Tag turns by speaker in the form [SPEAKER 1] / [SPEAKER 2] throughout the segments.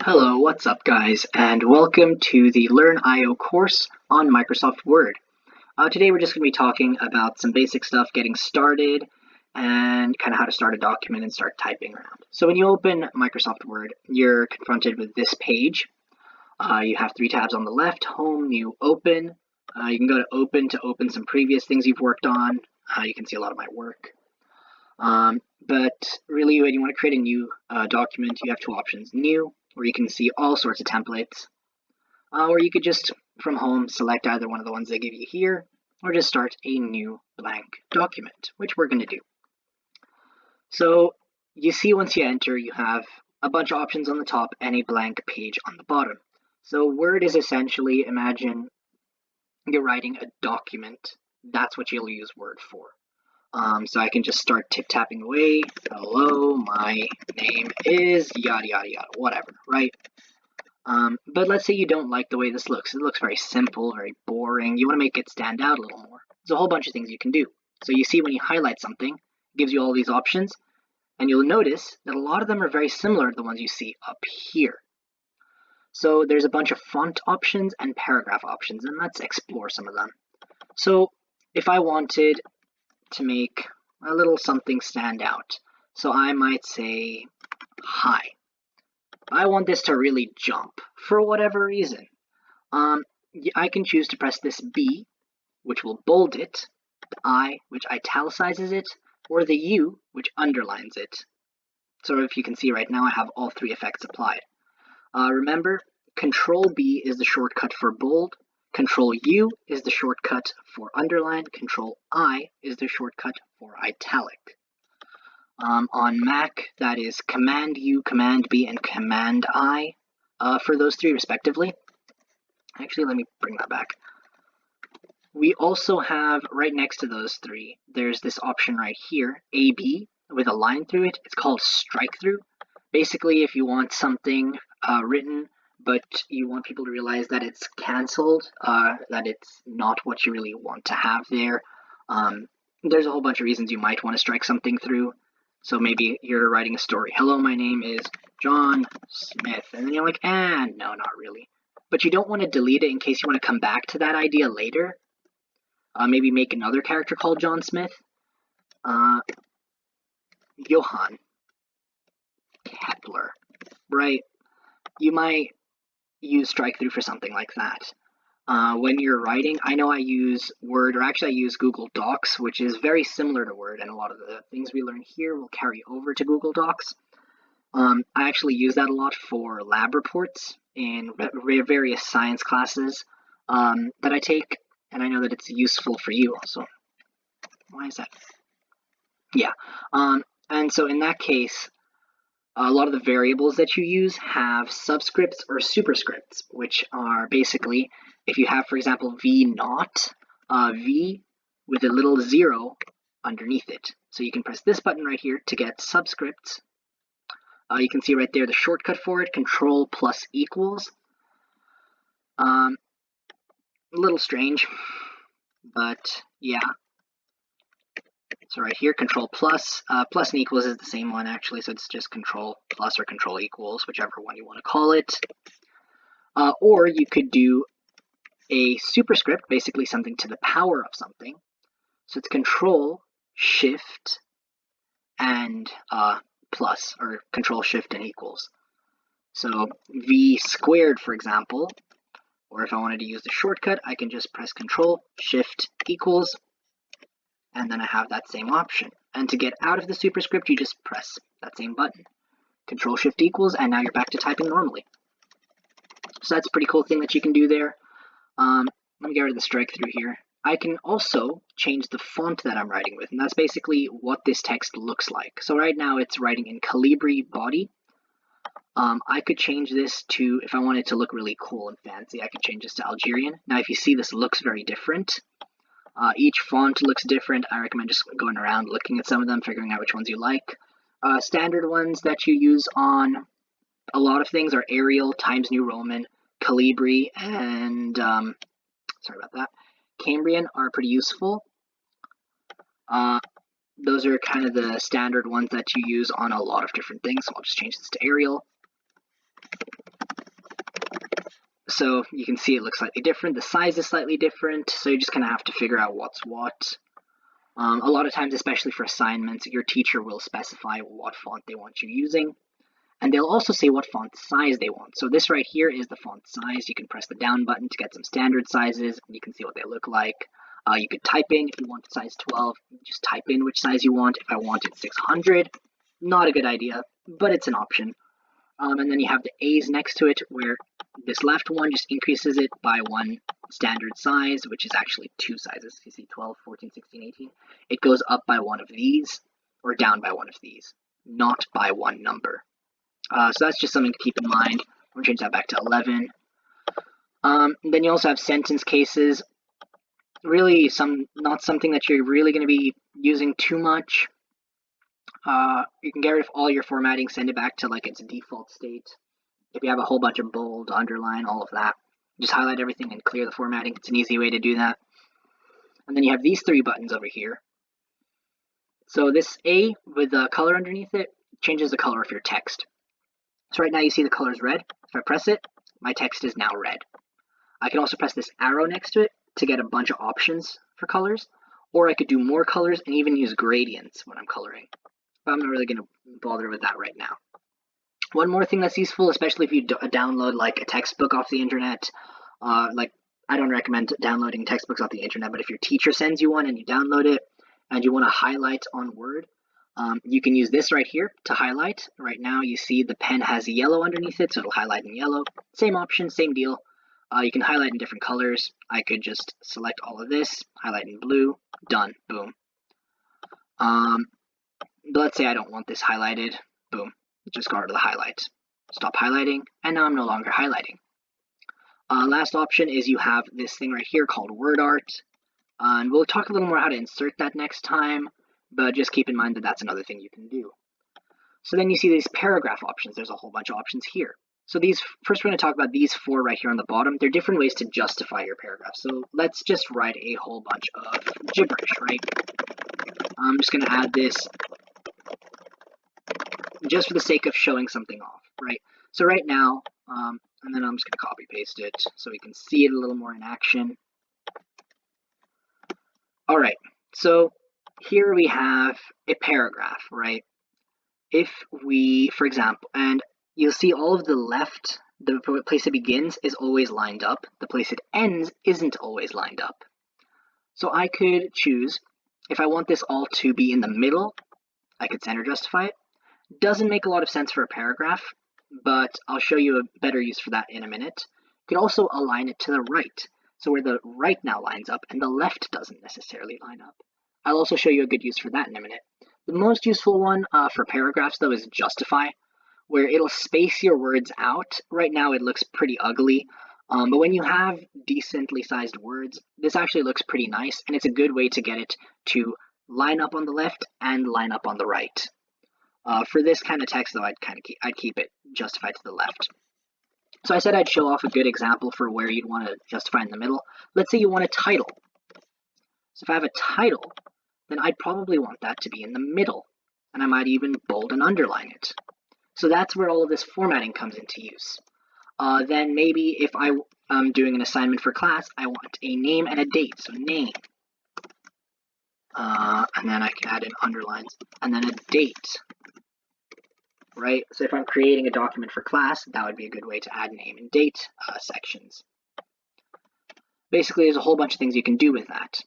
[SPEAKER 1] Hello, what's up guys, and welcome to the Learn IO course on Microsoft Word. Today we're just going to be talking about some basic stuff, getting started, and kind of how to start a document and start typing around. So when you open Microsoft Word, you're confronted with this page. You have three tabs on the left: Home, New, Open. You can go to open some previous things you've worked on. You can see a lot of my work. But really, when you want to create a new document, you have two options: New, where you can see all sorts of templates, or you could just, from home, select either one of the ones they give you here, or just start a new blank document, which we're going to do. So you see once you enter, you have a bunch of options on the top and a blank page on the bottom. So Word is essentially, imagine you're writing a document. That's what you'll use Word for. So I can just start tapping away. Hello, my name is yada yada yada, whatever, right? But let's say you don't like the way this looks. It looks very simple, very boring. You want to make it stand out a little more. There's a whole bunch of things you can do. So you see when you highlight something, it gives you all these options, and you'll notice that a lot of them are very similar to the ones you see up here. So there's a bunch of font options and paragraph options, and let's explore some of them. So if I wanted to make a little something stand out, so I might say hi. I want this to really jump for whatever reason. I can choose to press this B, which will bold it, the I, which italicizes it, or the U, which underlines it. So if you can see right now, I have all three effects applied. Remember, Control B is the shortcut for bold, Control U is the shortcut for underline, Control I is the shortcut for italic. On Mac, that is Command U, Command B, and Command I for those three respectively. Actually, let me bring that back. We also have, right next to those three, there's this option right here, AB, with a line through it. It's called strike through. Basically, if you want something written, but you want people to realize that it's cancelled, that it's not what you really want to have there, there's a whole bunch of reasons you might want to strike something through. So maybe you're writing a story. Hello, my name is John Smith. And then you're like, no, not really. But you don't want to delete it in case you want to come back to that idea later. Maybe make another character called John Smith. Johann Kepler, right? You might use strike through for something like that. When you're writing, I know I use Word, or actually I use Google Docs, which is very similar to Word, and a lot of the things we learn here will carry over to Google Docs. I actually use that a lot for lab reports in various science classes that I take, and I know that it's useful for you also. Why is that? Yeah. And so in that case, a lot of the variables that you use have subscripts or superscripts, which are basically, if you have, for example, V naught, V with a little 0 underneath it. So you can press this button right here to get subscripts. You can see right there the shortcut for it, Control plus equals. A little strange, but yeah. So right here, Control plus, plus and equals is the same one actually, so it's just Control plus or Control equals, whichever one you want to call it. Or you could do a superscript, basically something to the power of something. So it's Control, Shift, and plus, or Control, Shift, and equals. So V squared, for example, or if I wanted to use the shortcut, I can just press Control, Shift, equals, and then I have that same option. And to get out of the superscript, you just press that same button. Control Shift equals, and now you're back to typing normally. So that's a pretty cool thing that you can do there. Let me get rid of the strike through here. I can also change the font that I'm writing with, and that's basically what this text looks like. So right now it's writing in Calibri body. I could change this to, if I wanted to look really cool and fancy, I could change this to Algerian. Now if you see, this looks very different. Each font looks different. I recommend just going around looking at some of them, figuring out which ones you like. Standard ones that you use on a lot of things are Arial, Times New Roman, Calibri, and sorry about that, Cambrian are pretty useful. Those are kind of the standard ones that you use on a lot of different things. So I'll just change this to Arial. So you can see it looks slightly different. The size is slightly different. So you just kind of have to figure out what's what. A lot of times, especially for assignments, your teacher will specify what font they want you using. And they'll also say what font size they want. So this right here is the font size. You can press the down button to get some standard sizes. And you can see what they look like. You could type in if you want size 12. Just type in which size you want. If I wanted 600, not a good idea, but it's an option. And then you have the A's next to it, where this left one just increases it by one standard size, which is actually two sizes. You see 12, 14, 16, 18. It goes up by one of these, or down by one of these, not by one number. So that's just something to keep in mind. I'm going to change that back to 11. Then you also have sentence cases. Really, not something that you're really going to be using too much. You can get rid of all your formatting, send it back to like its default state. If you have a whole bunch of bold, underline, all of that, just highlight everything and clear the formatting. It's an easy way to do that. And then you have these three buttons over here. So this A with the color underneath it changes the color of your text. So right now you see the color is red. If I press it, my text is now red. I can also press this arrow next to it to get a bunch of options for colors, or I could do more colors and even use gradients when I'm coloring. But I'm not really going to bother with that right now. One more thing that's useful, especially if you download like a textbook off the internet, like I don't recommend downloading textbooks off the internet, but if your teacher sends you one and you download it and you want to highlight on Word, you can use this right here to highlight. Right now you see the pen has yellow underneath it, so it'll highlight in yellow. Same option, same deal. You can highlight in different colors. I could just select all of this, highlight in blue, done, boom. Let's say I don't want this highlighted, boom, just go over to the highlight. Stop highlighting, and now I'm no longer highlighting. Last option is you have this thing right here called word art. And we'll talk a little more how to insert that next time, but just keep in mind that that's another thing you can do. So then you see these paragraph options. There's a whole bunch of options here. So first we're going to talk about these four right here on the bottom. They're different ways to justify your paragraph. So let's just write a whole bunch of gibberish, right? I'm just going to add this just for the sake of showing something off, right? So right now, and then I'm just going to copy paste it so we can see it a little more in action. All right, so here we have a paragraph, right? If we, for example, and you'll see all of the left, the place it begins is always lined up. The place it ends isn't always lined up. So I could choose, if I want this all to be in the middle, I could center justify it. Doesn't make a lot of sense for a paragraph, but I'll show you a better use for that in a minute. You could also align it to the right, so where the right now lines up and the left doesn't necessarily line up. I'll also show you a good use for that in a minute. The most useful one for paragraphs, though, is justify, where it'll space your words out. Right now it looks pretty ugly, but when you have decently sized words, this actually looks pretty nice, and it's a good way to get it to line up on the left and line up on the right. For this kind of text, though, I'd keep it justified to the left. So I said I'd show off a good example for where you'd want to justify in the middle. Let's say you want a title. So if I have a title, then I'd probably want that to be in the middle, and I might even bold and underline it. So that's where all of this formatting comes into use. Then maybe if I'm doing an assignment for class, I want a name and a date. So name, and then I can add in underlines, and then a date. Right? So if I'm creating a document for class, that would be a good way to add name and date sections. Basically, there's a whole bunch of things you can do with that.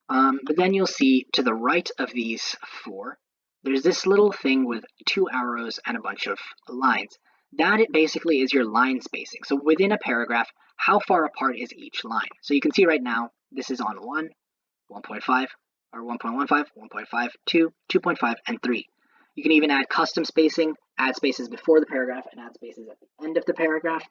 [SPEAKER 1] But then you'll see to the right of these four, there's this little thing with two arrows and a bunch of lines. That basically is your line spacing. So within a paragraph, how far apart is each line? So you can see right now, this is on 1, 1.5, or 1.15, 1.5, 2, 2.5, and 3. You can even add custom spacing, add spaces before the paragraph, and add spaces at the end of the paragraph.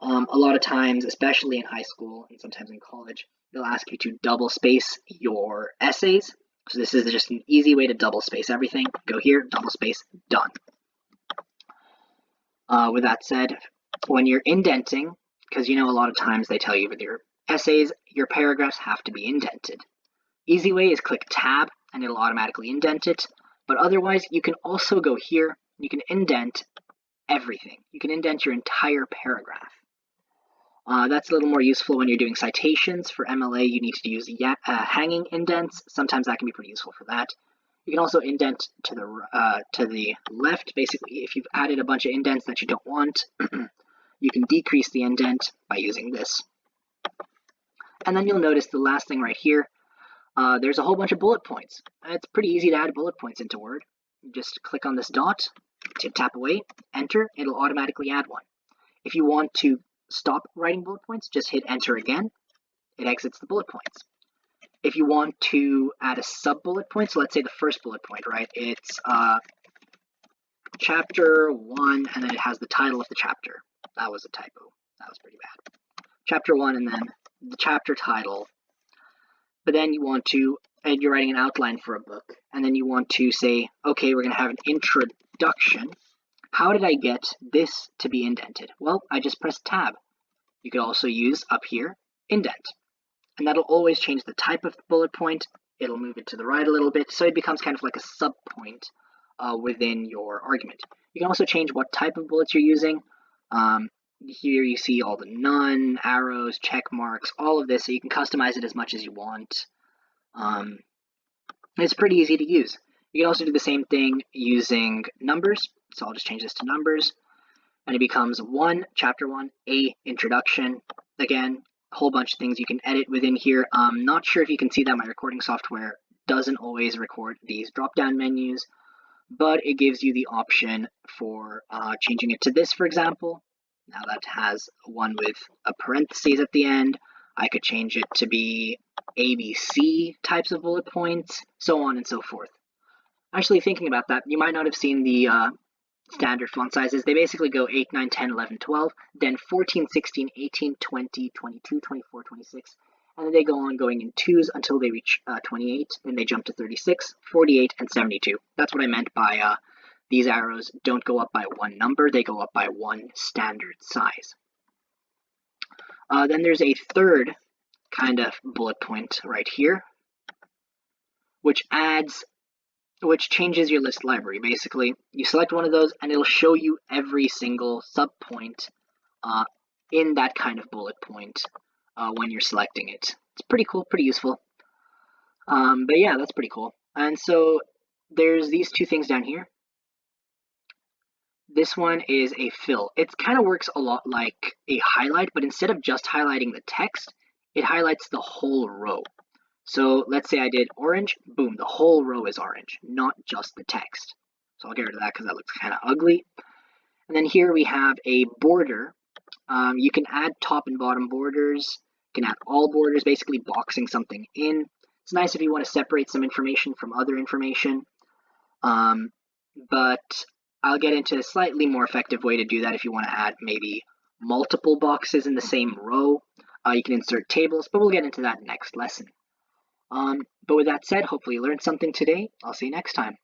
[SPEAKER 1] A lot of times, especially in high school and sometimes in college, they'll ask you to double space your essays. So this is just an easy way to double space everything. Go here, double space, done. With that said, when you're indenting, because you know a lot of times they tell you with your essays, your paragraphs have to be indented. Easy way is click Tab, and it'll automatically indent it. But otherwise, you can also go here, you can indent everything. You can indent your entire paragraph. That's a little more useful when you're doing citations. For MLA, you need to use hanging indents. Sometimes that can be pretty useful for that. You can also indent to the left. Basically, if you've added a bunch of indents that you don't want, you can decrease the indent by using this. And then you'll notice the last thing right here, there's a whole bunch of bullet points. It's pretty easy to add bullet points into Word. You just click on this dot, tap away, enter, it'll automatically add one. If you want to stop writing bullet points, just hit enter again. It exits the bullet points. If you want to add a sub bullet point, so let's say the first bullet point, right? It's chapter 1, and then it has the title of the chapter. That was a typo. That was pretty bad. Chapter 1, and then the chapter title. But then you want to, and you're writing an outline for a book, and then you want to say, okay, we're going to have an introduction. How did I get this to be indented? Well, I just pressed tab. You could also use up here, indent. And that'll always change the type of bullet point. It'll move it to the right a little bit, so it becomes kind of like a sub point within your argument. You can also change what type of bullets you're using. Here you see all the none, arrows, check marks, all of this, so you can customize it as much as you want. It's pretty easy to use. You can also do the same thing using numbers. So I'll just change this to numbers. And it becomes 1, chapter 1, a introduction. Again, a whole bunch of things you can edit within here. I'm not sure if you can see that my recording software doesn't always record these drop-down menus, but it gives you the option for changing it to this, for example. Now that has one with a parentheses at the end. I could change it to be ABC types of bullet points, so on and so forth. Actually, thinking about that, you might not have seen the standard font sizes. They basically go 8, 9, 10, 11, 12, then 14, 16, 18, 20, 22, 24, 26, and then they go on going in 2s until they reach 28, then they jump to 36, 48, and 72. That's what I meant by these arrows don't go up by one number, they go up by one standard size. Then there's a third kind of bullet point right here, which changes your list library. Basically, you select one of those and it'll show you every single sub point in that kind of bullet point when you're selecting it. It's pretty cool, pretty useful. But yeah, that's pretty cool. And so there's these two things down here. This one is a fill. It kind of works a lot like a highlight, but instead of just highlighting the text, it highlights the whole row. So let's say I did orange, boom, the whole row is orange, not just the text. So I'll get rid of that because that looks kind of ugly. And then here we have a border. You can add top and bottom borders. You can add all borders, basically boxing something in. It's nice if you want to separate some information from other information. But I'll get into a slightly more effective way to do that if you want to add maybe multiple boxes in the same row. You can insert tables, but we'll get into that next lesson. But with that said, hopefully you learned something today. I'll see you next time.